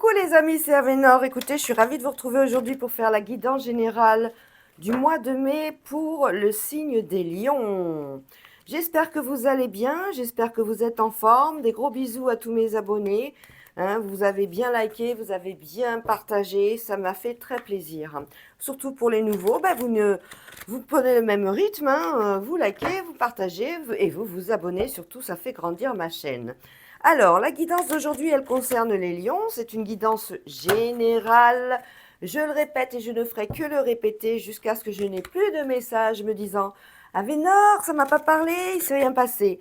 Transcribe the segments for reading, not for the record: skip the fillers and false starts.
Coucou les amis, c'est Avénor. Écoutez, je suis ravie de vous retrouver aujourd'hui pour faire la guidance générale du mois de mai pour le signe des lions. J'espère que vous allez bien, j'espère que vous êtes en forme. Des gros bisous à tous mes abonnés. Vous avez bien liké, vous avez bien partagé, ça m'a fait très plaisir. Surtout pour les nouveaux, vous prenez le même rythme, vous likez, vous partagez et vous vous abonnez, surtout ça fait grandir ma chaîne. Alors, la guidance d'aujourd'hui, elle concerne les lions. C'est une guidance générale. Je le répète et je ne ferai que le répéter jusqu'à ce que je n'ai plus de messages me disant « Avénor, ça m'a pas parlé, il s'est rien passé. »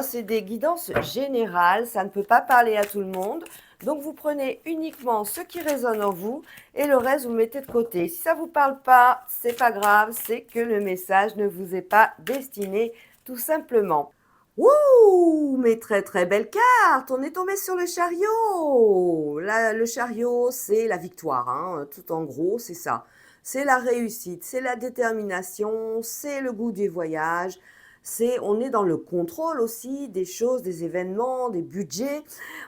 C'est des guidances générales, ça ne peut pas parler à tout le monde. Donc, vous prenez uniquement ce qui résonne en vous et le reste, vous mettez de côté. Si ça ne vous parle pas, c'est pas grave, c'est que le message ne vous est pas destiné, tout simplement. Ouh, mais très très belle carte, on est tombé sur le chariot. Le chariot, c'est la victoire, tout en gros, c'est ça. C'est la réussite, c'est la détermination, c'est le goût des voyages, on est dans le contrôle aussi des choses, des événements, des budgets.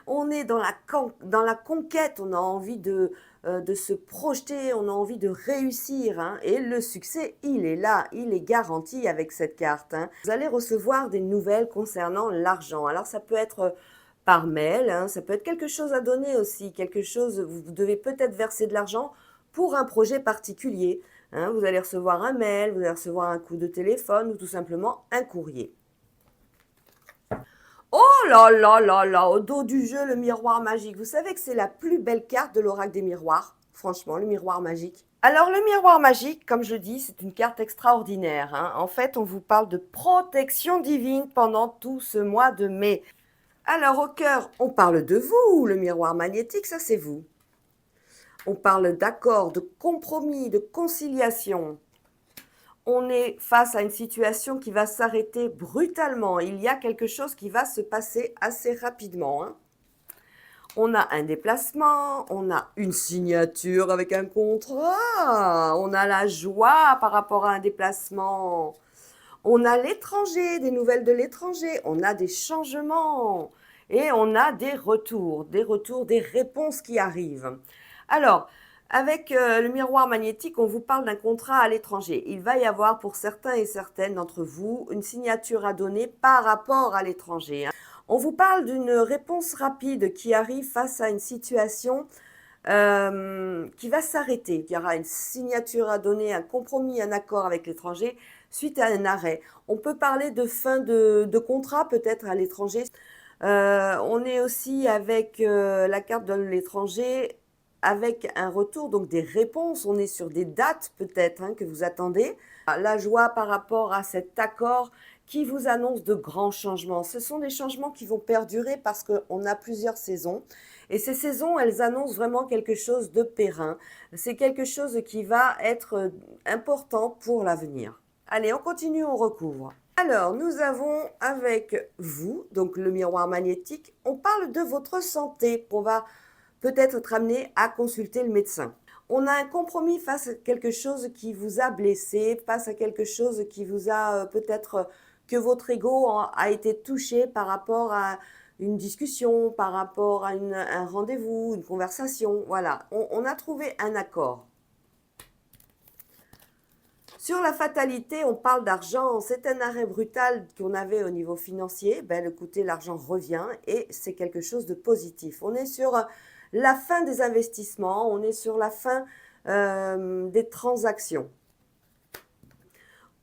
On est dans la conquête, on a envie de se projeter, on a envie de réussir. Et le succès, il est là, il est garanti avec cette carte. Vous allez recevoir des nouvelles concernant l'argent. Alors ça peut être par mail, ça peut être quelque chose à donner aussi, quelque chose, vous devez peut-être verser de l'argent pour un projet particulier. Vous allez recevoir un mail, vous allez recevoir un coup de téléphone ou tout simplement un courrier. Oh là là là là, au dos du jeu, le miroir magique. Vous savez que c'est la plus belle carte de l'oracle des miroirs. Franchement, le miroir magique. Alors, le miroir magique, comme je dis, c'est une carte extraordinaire. En fait, on vous parle de protection divine pendant tout ce mois de mai. Alors, au cœur, on parle de vous. Le miroir magnétique, ça c'est vous. On parle d'accord, de compromis, de conciliation. On est face à une situation qui va s'arrêter brutalement. Il y a quelque chose qui va se passer assez rapidement. On a un déplacement, on a une signature avec un contrat, on a la joie par rapport à un déplacement, on a l'étranger, des nouvelles de l'étranger, on a des changements et on a des retours, des réponses qui arrivent. Alors, avec le miroir magnétique, on vous parle d'un contrat à l'étranger. Il va y avoir pour certains et certaines d'entre vous une signature à donner par rapport à l'étranger. On vous parle d'une réponse rapide qui arrive face à une situation qui va s'arrêter. Il y aura une signature à donner, un compromis, un accord avec l'étranger suite à un arrêt. On peut parler de fin de contrat peut-être à l'étranger. On est aussi avec la carte de l'étranger avec un retour, donc des réponses. On est sur des dates peut-être que vous attendez. La joie par rapport à cet accord qui vous annonce de grands changements. Ce sont des changements qui vont perdurer parce qu'on a plusieurs saisons. Et ces saisons, elles annoncent vraiment quelque chose de périn. C'est quelque chose qui va être important pour l'avenir. Allez, on continue, on recouvre. Alors, nous avons avec vous, donc le miroir magnétique, on parle de votre santé. On va peut-être être amené à consulter le médecin. On a un compromis face à quelque chose qui vous a blessé, face à quelque chose qui vous a peut-être que votre ego a été touché par rapport à une discussion, par rapport à un rendez-vous, une conversation. Voilà, on a trouvé un accord. Sur la fatalité, on parle d'argent. C'est un arrêt brutal qu'on avait au niveau financier. Écoutez, l'argent revient et c'est quelque chose de positif. On est sur la fin des investissements, on est sur la fin des transactions.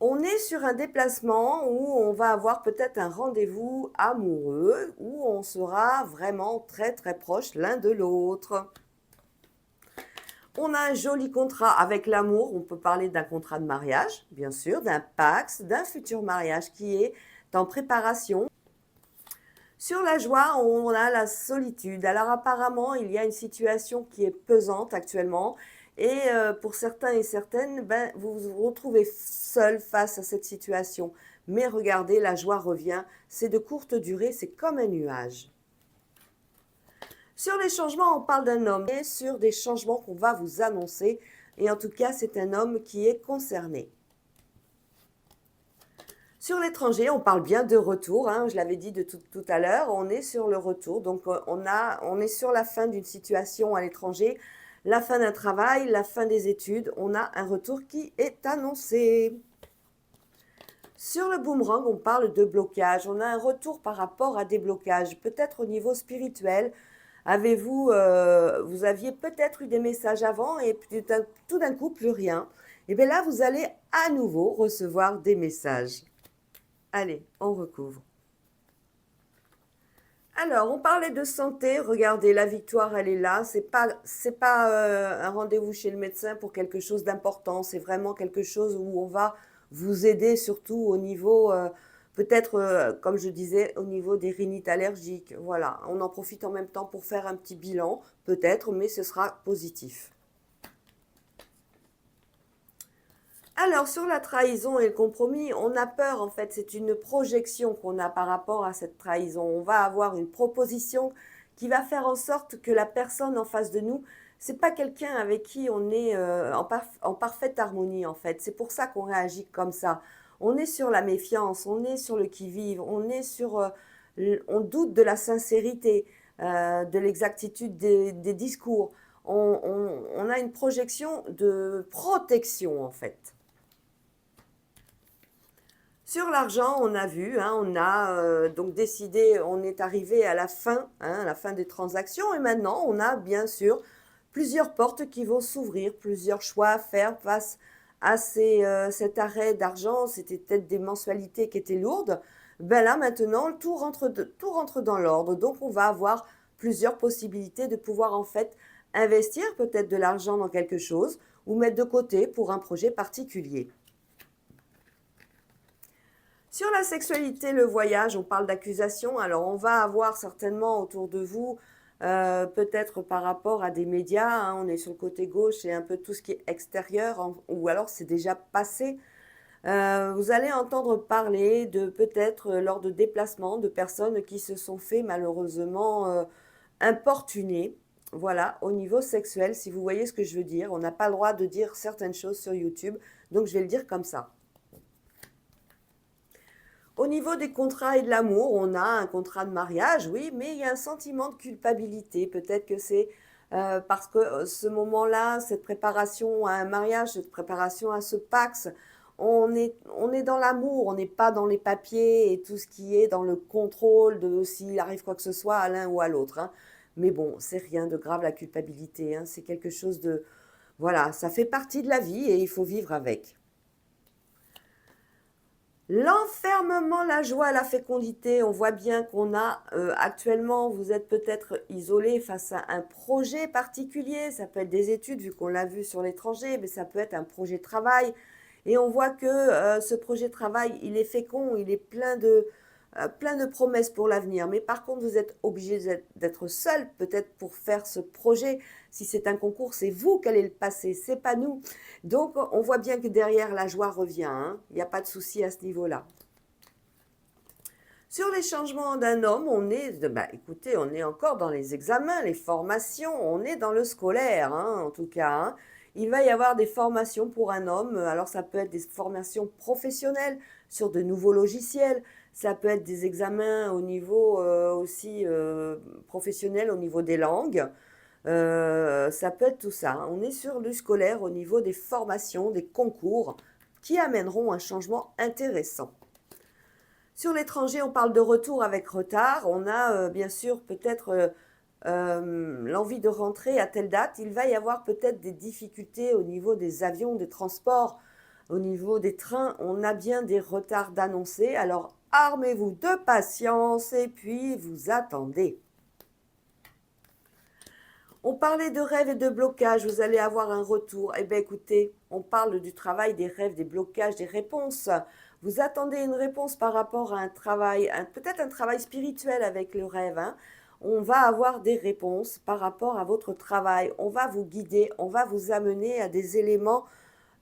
On est sur un déplacement où on va avoir peut-être un rendez-vous amoureux, où on sera vraiment très très proche l'un de l'autre. On a un joli contrat avec l'amour, on peut parler d'un contrat de mariage, bien sûr, d'un pax, d'un futur mariage qui est en préparation. Sur la joie, on a la solitude. Alors apparemment, il y a une situation qui est pesante actuellement et pour certains et certaines, vous vous retrouvez seul face à cette situation. Mais regardez, la joie revient, c'est de courte durée, c'est comme un nuage. Sur les changements, on parle d'un homme et sur des changements qu'on va vous annoncer. Et en tout cas, c'est un homme qui est concerné. Sur l'étranger, on parle bien de retour, hein, je l'avais dit de tout à l'heure, on est sur le retour. Donc on est sur la fin d'une situation à l'étranger, la fin d'un travail, la fin des études, on a un retour qui est annoncé. Sur le boomerang, on parle de blocage. On a un retour par rapport à des blocages, peut-être au niveau spirituel. Vous aviez peut-être eu des messages avant et tout d'un coup, plus rien. Et bien là, vous allez à nouveau recevoir des messages. Allez, on recouvre. Alors, on parlait de santé. Regardez, la victoire, elle est là. C'est pas un rendez-vous chez le médecin pour quelque chose d'important. C'est vraiment quelque chose où on va vous aider, surtout au niveau, peut-être, comme je disais, au niveau des rhinites allergiques. Voilà, on en profite en même temps pour faire un petit bilan, peut-être, mais ce sera positif. Alors, sur la trahison et le compromis, on a peur, en fait, c'est une projection qu'on a par rapport à cette trahison. On va avoir une proposition qui va faire en sorte que la personne en face de nous, c'est pas quelqu'un avec qui on est en parfaite harmonie, en fait. C'est pour ça qu'on réagit comme ça. On est sur la méfiance, on est sur le qui-vive, on doute de la sincérité, de l'exactitude des discours. On a une projection de protection, en fait. Sur l'argent, on a vu, hein, on a donc décidé, on est arrivé à la fin des transactions, et maintenant on a bien sûr plusieurs portes qui vont s'ouvrir, plusieurs choix à faire face à cet arrêt d'argent. C'était peut-être des mensualités qui étaient lourdes. Ben là maintenant, tout rentre dans l'ordre, donc on va avoir plusieurs possibilités de pouvoir en fait investir peut-être de l'argent dans quelque chose ou mettre de côté pour un projet particulier. Sur la sexualité, le voyage, on parle d'accusation. Alors, on va avoir certainement autour de vous, peut-être par rapport à des médias, hein, on est sur le côté gauche et un peu tout ce qui est extérieur, ou alors c'est déjà passé. Vous allez entendre parler de peut-être lors de déplacements de personnes qui se sont fait malheureusement importuner. Voilà, au niveau sexuel, si vous voyez ce que je veux dire, on n'a pas le droit de dire certaines choses sur YouTube, donc je vais le dire comme ça. Au niveau des contrats et de l'amour, on a un contrat de mariage, oui, mais il y a un sentiment de culpabilité. Peut-être que c'est parce que ce moment-là, cette préparation à un mariage, cette préparation à ce Pax, on est dans l'amour, on n'est pas dans les papiers et tout ce qui est dans le contrôle de s'il arrive quoi que ce soit à l'un ou à l'autre, hein. Mais bon, c'est rien de grave la culpabilité, hein. C'est quelque chose de... Voilà, ça fait partie de la vie et il faut vivre avec. L'enfermement, la joie, la fécondité, on voit bien qu'on a actuellement, vous êtes peut-être isolé face à un projet particulier, ça peut être des études vu qu'on l'a vu sur l'étranger, mais ça peut être un projet de travail. Et on voit que ce projet de travail, il est fécond, il est plein de promesses pour l'avenir. Mais par contre, vous êtes obligé d'être seul peut-être pour faire ce projet. Si c'est un concours, c'est vous qui allez le passer, c'est pas nous. Donc, on voit bien que derrière, la joie revient, hein. Il n'y a pas de souci à ce niveau-là. Sur les changements d'un homme, écoutez, on est encore dans les examens, les formations, on est dans le scolaire, hein, en tout cas, hein. Il va y avoir des formations pour un homme, alors ça peut être des formations professionnelles sur de nouveaux logiciels, ça peut être des examens au niveau aussi professionnel, au niveau des langues, ça peut être tout ça, hein. On est sur du scolaire au niveau des formations, des concours qui amèneront un changement intéressant. Sur l'étranger, on parle de retour avec retard. On a bien sûr peut-être l'envie de rentrer à telle date. Il va y avoir peut-être des difficultés au niveau des avions, des transports, au niveau des trains. On a bien des retards d'annoncer. Alors armez-vous de patience et puis vous attendez. On parlait de rêves et de blocages, vous allez avoir un retour. Eh bien écoutez, on parle du travail, des rêves, des blocages, des réponses. Vous attendez une réponse par rapport à un travail, peut-être un travail spirituel avec le rêve, hein. On va avoir des réponses par rapport à votre travail. On va vous guider, on va vous amener à des éléments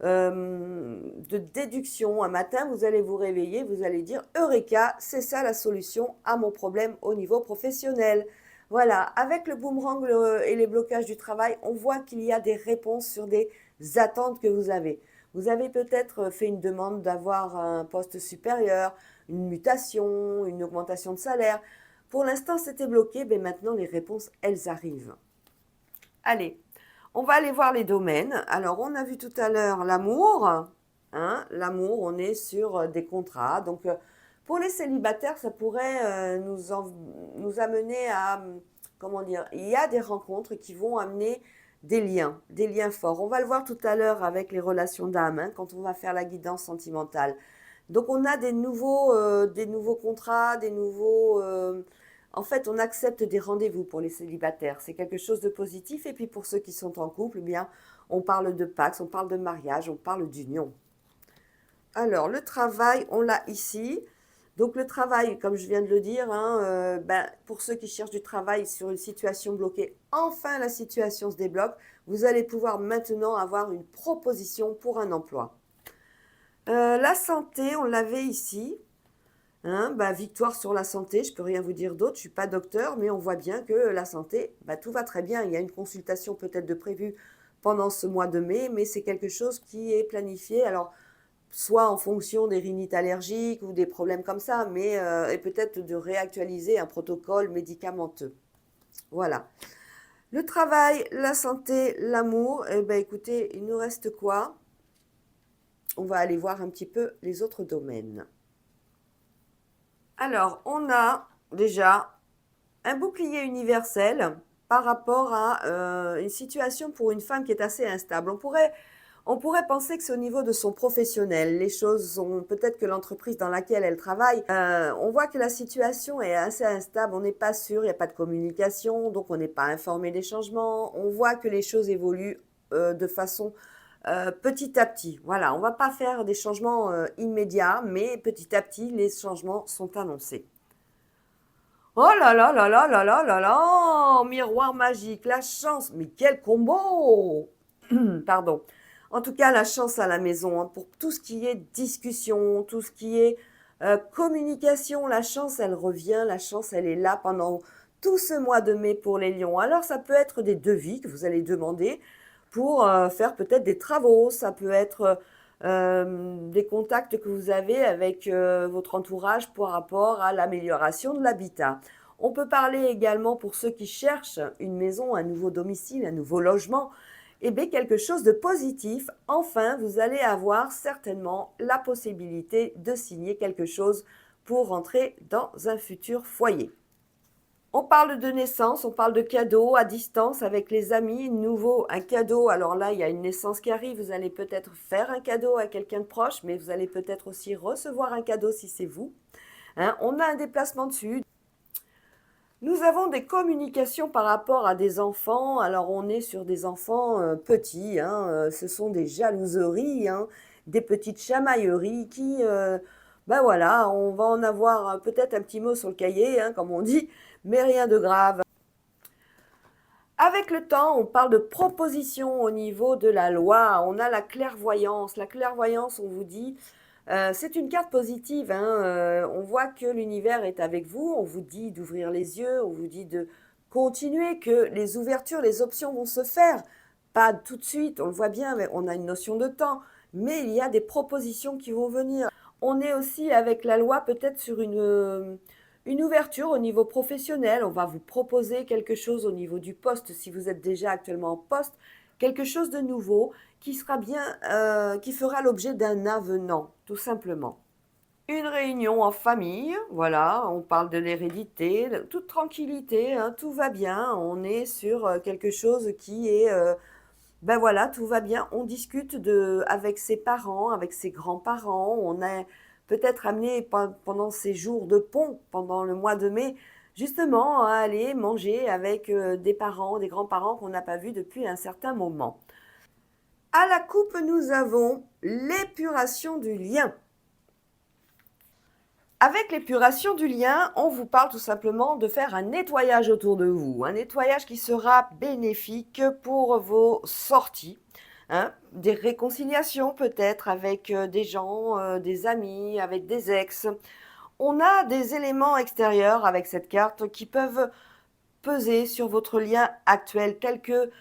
de déduction. Un matin, vous allez vous réveiller, vous allez dire Eureka, c'est ça la solution à mon problème au niveau professionnel. Voilà, avec le boomerang et les blocages du travail, on voit qu'il y a des réponses sur des attentes que vous avez. Vous avez peut-être fait une demande d'avoir un poste supérieur, une mutation, une augmentation de salaire. Pour l'instant, c'était bloqué, mais maintenant les réponses, elles arrivent. Allez, on va aller voir les domaines. Alors, on a vu tout à l'heure l'amour. Hein, l'amour, on est sur des contrats. Donc, pour les célibataires, ça pourrait nous amener à, comment dire, il y a des rencontres qui vont amener des liens forts. On va le voir tout à l'heure avec les relations d'âme, hein, quand on va faire la guidance sentimentale. Donc, on a des nouveaux contrats, des nouveaux... en fait, on accepte des rendez-vous pour les célibataires. C'est quelque chose de positif. Et puis, pour ceux qui sont en couple, eh bien, on parle de Pax, on parle de mariage, on parle d'union. Alors, le travail, on l'a ici. Donc, le travail, comme je viens de le dire, hein, pour ceux qui cherchent du travail sur une situation bloquée, enfin la situation se débloque. Vous allez pouvoir maintenant avoir une proposition pour un emploi. La santé, on l'avait ici. Hein, victoire sur la santé, je ne peux rien vous dire d'autre, je ne suis pas docteur, mais on voit bien que la santé, tout va très bien. Il y a une consultation peut-être de prévue pendant ce mois de mai, mais c'est quelque chose qui est planifié. Alors, soit en fonction des rhinites allergiques ou des problèmes comme ça, mais et peut-être de réactualiser un protocole médicamenteux. Voilà. Le travail, la santé, l'amour, eh ben, écoutez, il nous reste quoi? On va aller voir un petit peu les autres domaines. Alors, on a déjà un bouclier universel par rapport à une situation pour une femme qui est assez instable. On pourrait penser que c'est au niveau de son professionnel. Les choses sont peut-être que l'entreprise dans laquelle elle travaille, on voit que la situation est assez instable, on n'est pas sûr, il n'y a pas de communication, donc on n'est pas informé des changements. On voit que les choses évoluent de façon petit à petit. Voilà, on ne va pas faire des changements immédiats, mais petit à petit, les changements sont annoncés. Oh là là là là là là là là, miroir magique, la chance, mais quel combo! Pardon. En tout cas, la chance à la maison, hein, pour tout ce qui est discussion, tout ce qui est communication, la chance, elle revient, la chance, elle est là pendant tout ce mois de mai pour les lions. Alors, ça peut être des devis que vous allez demander pour faire peut-être des travaux, ça peut être des contacts que vous avez avec votre entourage par rapport à l'amélioration de l'habitat. On peut parler également pour ceux qui cherchent une maison, un nouveau domicile, un nouveau logement, et bien quelque chose de positif. Enfin, vous allez avoir certainement la possibilité de signer quelque chose pour rentrer dans un futur foyer. On parle de naissance, on parle de cadeaux à distance avec les amis, nouveau, un cadeau. Alors là, il y a une naissance qui arrive, vous allez peut-être faire un cadeau à quelqu'un de proche, mais vous allez peut-être aussi recevoir un cadeau si c'est vous. Hein, on a un déplacement dessus. Nous avons des communications par rapport à des enfants. Alors on est sur des enfants petits, hein, ce sont des jalouseries, hein, des petites chamailleries qui, voilà, on va en avoir peut-être un petit mot sur le cahier, hein, comme on dit, mais rien de grave. Avec le temps, on parle de proposition au niveau de la loi. On a la clairvoyance. La clairvoyance, on vous dit, c'est une carte positive. Hein, on voit que l'univers est avec vous. On vous dit d'ouvrir les yeux. On vous dit de continuer, que les ouvertures, les options vont se faire. Pas tout de suite, on le voit bien, mais on a une notion de temps. Mais il y a des propositions qui vont venir. On est aussi avec la loi peut-être sur une ouverture au niveau professionnel. On va vous proposer quelque chose au niveau du poste, si vous êtes déjà actuellement en poste, quelque chose de nouveau qui sera bien, qui fera l'objet d'un avenant, tout simplement. Une réunion en famille, voilà, on parle de l'hérédité, toute tranquillité, hein, tout va bien, on est sur quelque chose qui est, voilà, tout va bien, on discute avec ses parents, avec ses grands-parents, on est peut-être amené pendant ces jours de pont, pendant le mois de mai, justement à aller manger avec des parents, des grands-parents qu'on n'a pas vus depuis un certain moment. À la coupe, nous avons l'épuration du lien. Avec l'épuration du lien, on vous parle tout simplement de faire un nettoyage autour de vous, un nettoyage qui sera bénéfique pour vos sorties, hein, des réconciliations peut-être avec des gens, des amis, avec des ex. On a des éléments extérieurs avec cette carte qui peuvent peser sur votre lien actuel, tels que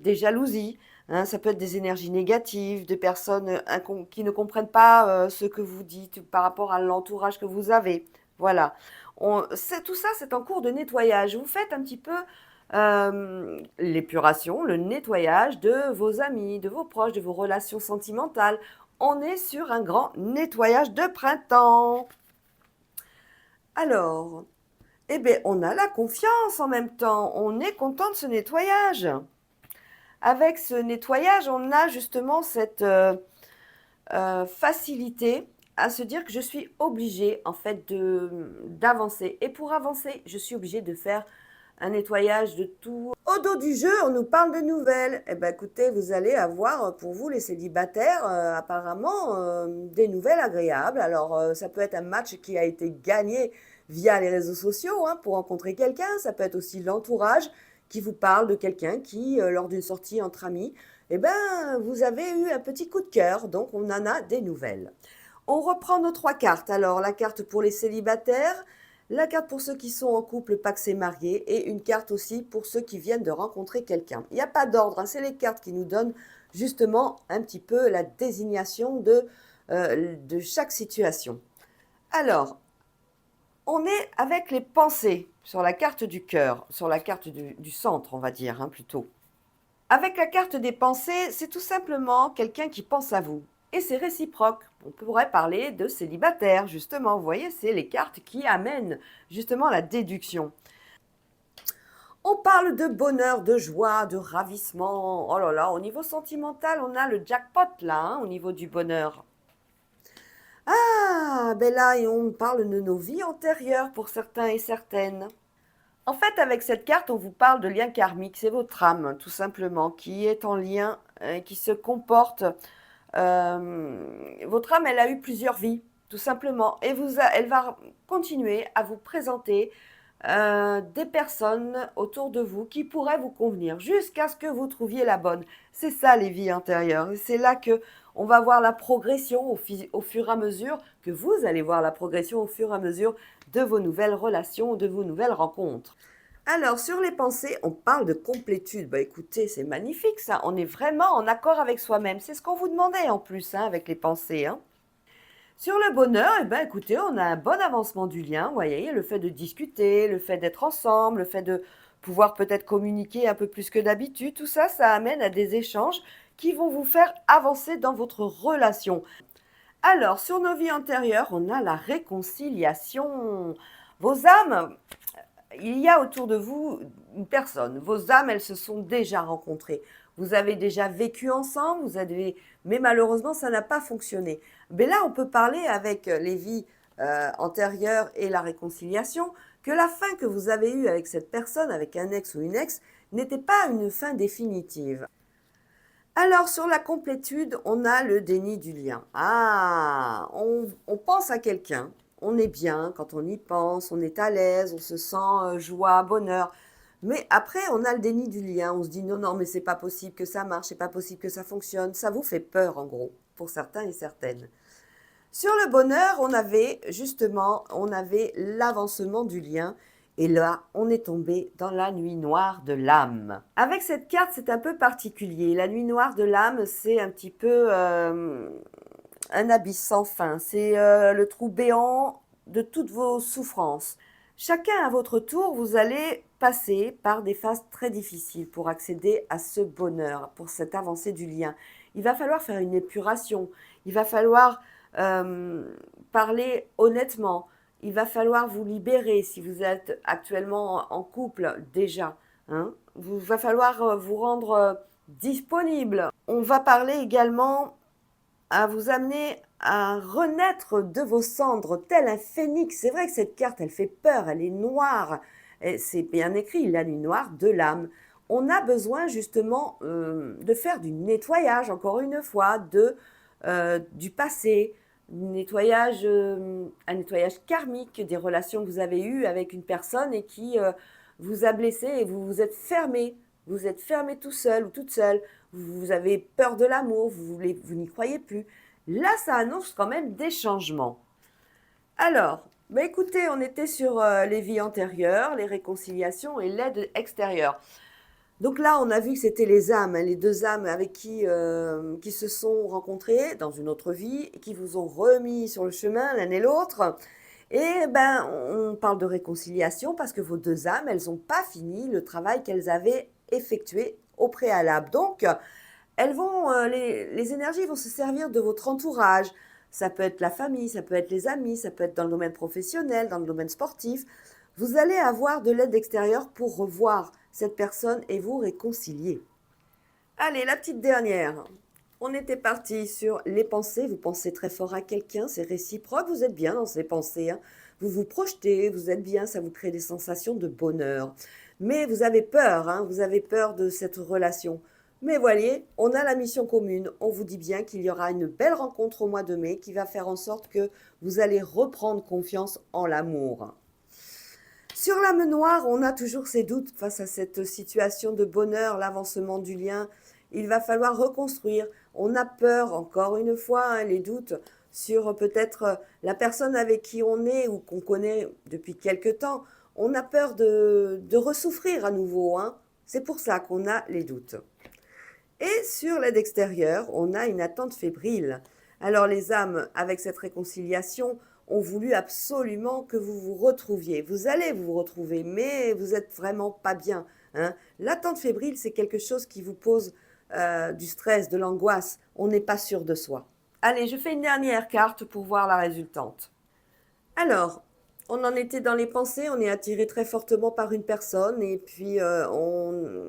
des jalousies, hein. Ça peut être des énergies négatives, des personnes qui ne comprennent pas ce que vous dites par rapport à l'entourage que vous avez. Voilà. Tout ça, c'est en cours de nettoyage. Vous faites un petit peu l'épuration, le nettoyage de vos amis, de vos proches, de vos relations sentimentales. On est sur un grand nettoyage de printemps. Alors, eh bien, on a la confiance en même temps. On est content de ce nettoyage. Avec ce nettoyage, on a justement cette facilité à se dire que je suis obligée en fait d'avancer. Et pour avancer, je suis obligée de faire un nettoyage de tout. Au dos du jeu, on nous parle de nouvelles. Eh bien écoutez, vous allez avoir pour vous les célibataires apparemment des nouvelles agréables. Alors ça peut être un match qui a été gagné via les réseaux sociaux hein, pour rencontrer quelqu'un. Ça peut être aussi l'entourage qui vous parle de quelqu'un qui, lors d'une sortie entre amis, eh ben, vous avez eu un petit coup de cœur, donc on en a des nouvelles. On reprend nos 3 cartes. Alors, la carte pour les célibataires, la carte pour ceux qui sont en couple, pacsés, mariés, et une carte aussi pour ceux qui viennent de rencontrer quelqu'un. Il n'y a pas d'ordre, hein, c'est les cartes qui nous donnent justement un petit peu la désignation de chaque situation. Alors, on est avec les pensées sur la carte du cœur, sur la carte du centre, on va dire, hein, plutôt. Avec la carte des pensées, c'est tout simplement quelqu'un qui pense à vous. Et c'est réciproque. On pourrait parler de célibataire, justement. Vous voyez, c'est les cartes qui amènent justement la déduction. On parle de bonheur, de joie, de ravissement. Oh là là, au niveau sentimental, on a le jackpot là, hein, au niveau du bonheur. Ah, ben là, et on parle de nos vies antérieures pour certains et certaines. En fait, avec cette carte, on vous parle de lien karmique. C'est votre âme, tout simplement, qui est en lien, qui se comporte. Votre âme, elle a eu plusieurs vies, tout simplement. Et elle va continuer à vous présenter des personnes autour de vous qui pourraient vous convenir jusqu'à ce que vous trouviez la bonne. C'est ça les vies intérieures. C'est là que on va voir la progression au fur et à mesure, que vous allez voir la progression au fur et à mesure de vos nouvelles relations, de vos nouvelles rencontres. Alors, sur les pensées, on parle de complétude. Bah écoutez, c'est magnifique ça. On est vraiment en accord avec soi-même. C'est ce qu'on vous demandait en plus hein, avec les pensées. Hein. Sur le bonheur, eh ben, écoutez, on a un bon avancement du lien. Vous voyez, le fait de discuter, le fait d'être ensemble, le fait de pouvoir peut-être communiquer un peu plus que d'habitude, tout ça, ça amène à des échanges qui vont vous faire avancer dans votre relation. Alors, sur nos vies antérieures, on a la réconciliation. Vos âmes, il y a autour de vous une personne. Vos âmes, elles se sont déjà rencontrées. Vous avez déjà vécu ensemble, mais malheureusement, ça n'a pas fonctionné. Mais là, on peut parler avec les vies antérieures et la réconciliation, que la fin que vous avez eue avec cette personne, avec un ex ou une ex, n'était pas une fin définitive. Alors, sur la complétude, on a le déni du lien. Ah, on pense à quelqu'un, on est bien quand on y pense, on est à l'aise, on se sent joie, bonheur. Mais après, on a le déni du lien. On se dit non, non, mais c'est pas possible que ça marche, c'est pas possible que ça fonctionne. Ça vous fait peur, en gros, pour certains et certaines. Sur le bonheur, on avait l'avancement du lien. Et là, on est tombé dans la nuit noire de l'âme. Avec cette carte, c'est un peu particulier. La nuit noire de l'âme, c'est un petit peu un abysse sans fin. C'est le trou béant de toutes vos souffrances. Chacun à votre tour, vous allez passer par des phases très difficiles pour accéder à ce bonheur, pour cette avancée du lien. Il va falloir faire une épuration. Il va falloir parler honnêtement. Il va falloir vous libérer si vous êtes actuellement en couple déjà. Hein. Il va falloir vous rendre disponible. On va parler également à vous amener à renaître de vos cendres, tel un phénix. C'est vrai que cette carte, elle fait peur, elle est noire. C'est bien écrit, la nuit noire de l'âme. On a besoin justement de faire du nettoyage, encore une fois, du passé, un nettoyage karmique des relations que vous avez eues avec une personne et qui vous a blessé et vous vous êtes fermé. Vous êtes fermé tout seul ou toute seule. Vous avez peur de l'amour, vous n'y croyez plus. Là, ça annonce quand même des changements. Alors, bah écoutez, on était sur les vies antérieures, les réconciliations et l'aide extérieure. Donc là, on a vu que c'était les âmes, hein, les deux âmes avec qui se sont rencontrées dans une autre vie, et qui vous ont remis sur le chemin l'un et l'autre. Et ben, on parle de réconciliation parce que vos deux âmes, elles n'ont pas fini le travail qu'elles avaient effectué au préalable. Donc, les énergies vont se servir de votre entourage. Ça peut être la famille, ça peut être les amis, ça peut être dans le domaine professionnel, dans le domaine sportif. Vous allez avoir de l'aide extérieure pour revoir cette personne et vous réconcilier. Allez, la petite dernière. On était parti sur les pensées. Vous pensez très fort à quelqu'un, c'est réciproque, vous êtes bien dans ces pensées, hein. Vous vous projetez, vous êtes bien, ça vous crée des sensations de bonheur. Mais vous avez peur, hein, vous avez peur de cette relation. Mais voyez, on a la mission commune. On vous dit bien qu'il y aura une belle rencontre au mois de mai qui va faire en sorte que vous allez reprendre confiance en l'amour. Sur l'âme noire, on a toujours ses doutes face à cette situation de bonheur, l'avancement du lien. Il va falloir reconstruire. On a peur, encore une fois, hein, les doutes sur peut-être la personne avec qui on est ou qu'on connaît depuis quelque temps. On a peur de ressouffrir à nouveau, hein. C'est pour ça qu'on a les doutes. Et sur l'aide extérieure, on a une attente fébrile. Alors les âmes, avec cette réconciliation, ont voulu absolument que vous vous retrouviez. Vous allez vous retrouver, mais vous n'êtes vraiment pas bien, hein. L'attente fébrile, c'est quelque chose qui vous pose du stress, de l'angoisse. On n'est pas sûr de soi. Allez, je fais une dernière carte pour voir la résultante. Alors, on en était dans les pensées, on est attiré très fortement par une personne et puis on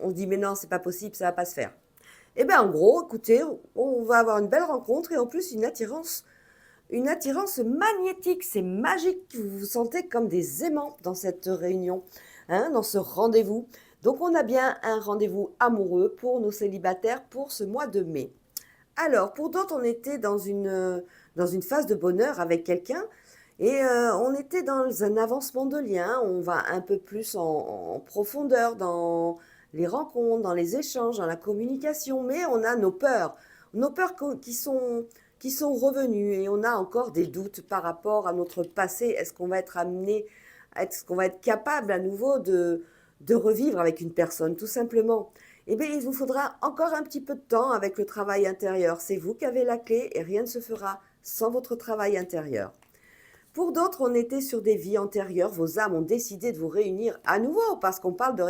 se dit mais non, c'est pas possible, ça va pas se faire. Eh bien en gros, écoutez, on va avoir une belle rencontre et en plus une attirance magnétique, c'est magique, vous vous sentez comme des aimants dans cette réunion, hein, dans ce rendez-vous. Donc on a bien un rendez-vous amoureux pour nos célibataires pour ce mois de mai. Alors, pour d'autres, on était dans une phase de bonheur avec quelqu'un et on était dans un avancement de lien. On va un peu plus en profondeur dans les rencontres, dans les échanges, dans la communication, mais on a nos peurs qui sont revenues et on a encore des doutes par rapport à notre passé. Est-ce qu'on va être amené, est-ce qu'on va être capable à nouveau de revivre avec une personne, tout simplement? Eh bien, il vous faudra encore un petit peu de temps avec le travail intérieur. C'est vous qui avez la clé et rien ne se fera sans votre travail intérieur. Pour d'autres, on était sur des vies antérieures. Vos âmes ont décidé de vous réunir à nouveau parce qu'on parle de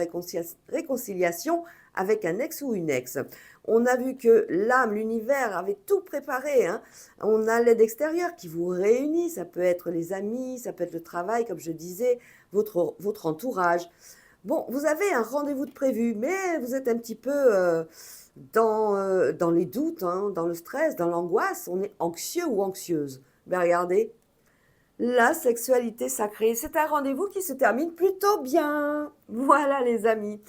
réconciliation avec un ex ou une ex. On a vu que l'âme, l'univers avait tout préparé, hein. On a l'aide extérieure qui vous réunit. Ça peut être les amis, ça peut être le travail, comme je disais, votre entourage. Bon, vous avez un rendez-vous de prévu, mais vous êtes un petit peu dans les doutes, hein, dans le stress, dans l'angoisse. On est anxieux ou anxieuse. Ben regardez, la sexualité sacrée, c'est un rendez-vous qui se termine plutôt bien. Voilà les amis.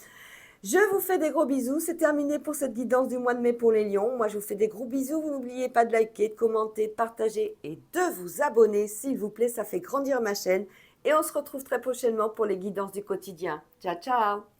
Je vous fais des gros bisous. C'est terminé pour cette guidance du mois de mai pour les lions. Moi, je vous fais des gros bisous. Vous n'oubliez pas de liker, de commenter, de partager et de vous abonner, s'il vous plaît. Ça fait grandir ma chaîne. Et on se retrouve très prochainement pour les guidances du quotidien. Ciao, ciao!